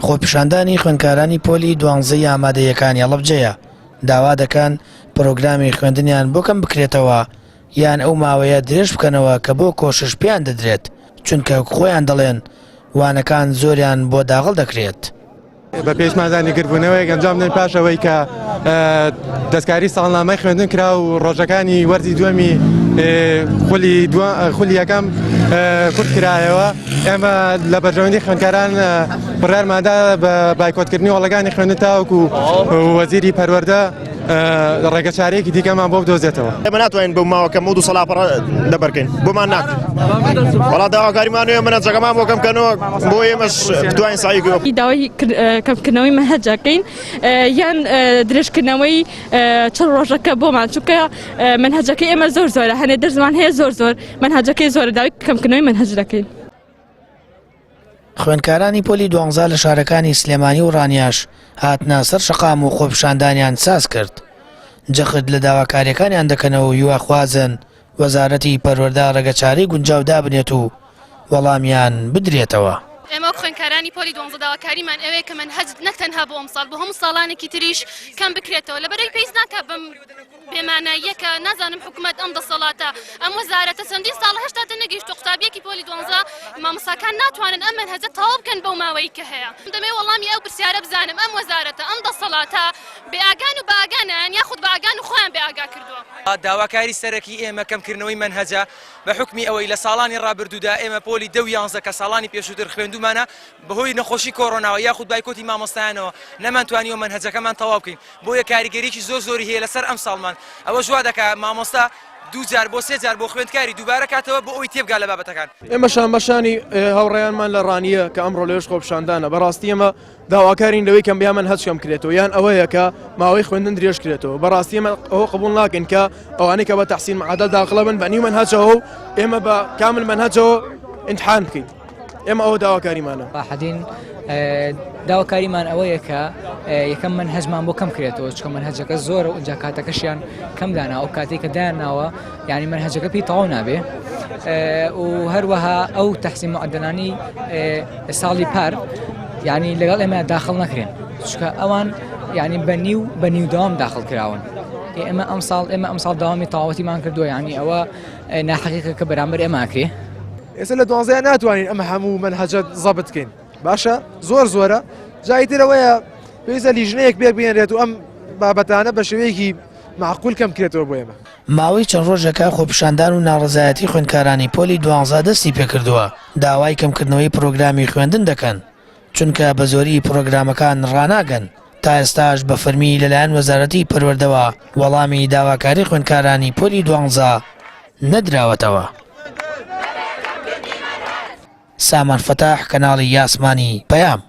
خۆپیشاندانی خوێندکارانی پۆلی 12 ئامادەیەکانی هەڵەبجەیە داوا دەکەن پرۆگرامی خوێندنیان بۆ کەم بکرێتەوە یان ئەو ماوەیە درێژ بکەنەوە کە بۆ کۆشش پێیان دەدرێت چونکە خۆیان دەڵێن وانەکان زۆریان بۆ داغڵ دەکرێت. بە پێشمازانی گربوونەوەی ئەنجام بدەن پاشەوەی کە دەستکاری ساڵنامەی خوێندن کرا و ڕۆژەکانی وەرزی دووەمی خولی یەکەم کورت کرایەوە ئێمە لە بەرژەوەندی خوێندکاران بڕارمادا بە بایکۆتکردنی وەڵەکانی خوێندن تاوەکو وەزیری پەروەردە ڕێگەچارەیەکی دیکەمان بۆ بدۆزێتەوە. ئێمە ناتوانین بەو ماوەکە مود و سەڵاپەڕ دەبەرکەین بۆمان ناکە وەڵا داواکاریمانەیە منە جەگەمان بۆ کەمکەنەوە بۆ ئێمەش بتوانین سایی داوای کەمکردنەوەی مەنهەجەکەین یان درێژکردنەوەی چەند ڕۆژەکە بۆمان چونکە مەنهەجەکەی ئێمە زۆر زۆرە هەنێ دەرزمان هەیە زۆر مەنهەجەکەی زۆرە داوای کەمکردنەوەی مەنهەج دەکەین. خوێندکارانی پۆلی 12 لە شارەکانی سلێمانی و ڕانیاش هاتنە سەر شەقام و خۆپیشاندانیان ساز کرد. جەخت لە داواکاریەکانیان دەکەنەوە و هیواخوازن وەزارەتی پەروەردە ڕێگەچارەی گونجاو دابنێت و وەڵامیان بدرێتەوە. ئێمە خوێندکارانی پۆلی 12 داواکاریمان ئەوەیە کە منهەج نەک تەنها بۆ ئەم ساڵ بۆ هەموو ساڵانێکی تریش کەم بکرێتەوە لەبەرەوەی پێویست ناکات بەم بێماناییە کە نازانم حکوومەت ئەم دەسەڵاتە ئەم وەزارەتە چەندین ساڵە هێشتا نەگەیشتە قوتابیەکی پۆلی 12 مامۆستاکان ناتوانن ئەم منهەجە تەواو بکەن بەو ماوەی کە هەیە. دەمەوێت وەڵامی ئەو پرسیارە بزانم ئەم وەزارەتە ئەم دەسەڵاتە بێئاگان و باگانیان یاخود باگان و خۆیان بێئاگا کردووە. داواکاری سەرەکی ئێمە کەمکردنەوەی منهەجە بە حکمی ئەوەی لە ساڵانی ڕابردوودا ئێمە پۆلی 10 کە ساڵانی پێشووتر خوێندومانە بەهۆی نەخۆشی کۆڕۆناوە یاخود بایکۆتی مامۆستایانەوە نەمانتوانیوە منهەجەکەمان تەواو بکەین بۆیە کاریگەریکی زۆری هەیە لەسەر ئەم ساڵمان ئەوە جوا دەکات مامۆستا 2 جار بۆ 3 جار بۆ خوێندکاری دووبارە کاتەوە بۆ ئەوی تێبگا لە بابەتەکان. ئێمە شانبەشانی هاوڕێیانمان لە ڕانیە کە ئەمڕۆ لەوێش خۆپیشاندانە بەڕاستی ئێمە داواکارین لەوەی کەم بیان منهەج کەم کرێتەوە یان ئەوەیە کە ماوەی خوێندن درێژ کرێتەوە بەڕاستی ئێمە ئەوە قبول ناکەین کە ئەوانەی کە بە تەحسین معادەل داخڵە بن بە نیو منهەجەوە و ئێمە بە کامل منهەجەوە امتحان بکەین. ئێمە ئەوە داواکاریمانە. حەدین داواکاریمان ئەوەیە کە یەکەم منهەجمان بۆ کەم کرێتەوە چکە منهەجەکە زۆرە و کاتەکەشیان کەم دانا و کاتێک کە دایانناوە یعنی منهەجەکە پێی تەواو نابێ و هەروەها ئەو تەحسین معدەلانی ساڵی پار یعنی لەگەڵ ئێمە داخڵ نەکرێن چکە ئەوان یعنی بە نیو داوام داخڵ کراون. ئێمە ئەم ساڵ داوامی تەواوەتیمان کردووە یعنی ئەوە ناحەقیقە کە بەرامبەر ئێمە ئاکرێ. ئێستا لە 12 ناتوانین ئەمە هەموو منهەجە زەبط بکەین باشە زۆرە جایترەوەیە پێویستە لیژنەیەک بێنرێت و ئەم بابەتانە بە شێوەیەکی معقول کەم کرێتەوە بۆ ئێمە. ماوەی چەند ڕۆژەکە خۆپیشاندان و ناڕزایەتی خوێندکارانی پۆلی 12 دەستی پێکردووە داوای کەمکردنەوەی پرۆگرامی خوێندن دەکەن چونکە بە زۆری پرۆگرامەکان ڕناگەن تا ئێستاش بە فەرمی لەلایەن وەزارەتی پەروەردەوە وەڵامی داواکاری خوێندکارانی پۆلی 12 نەدراوەتەوە. سامان فتاح کەناڵی یاسمانی پەیام.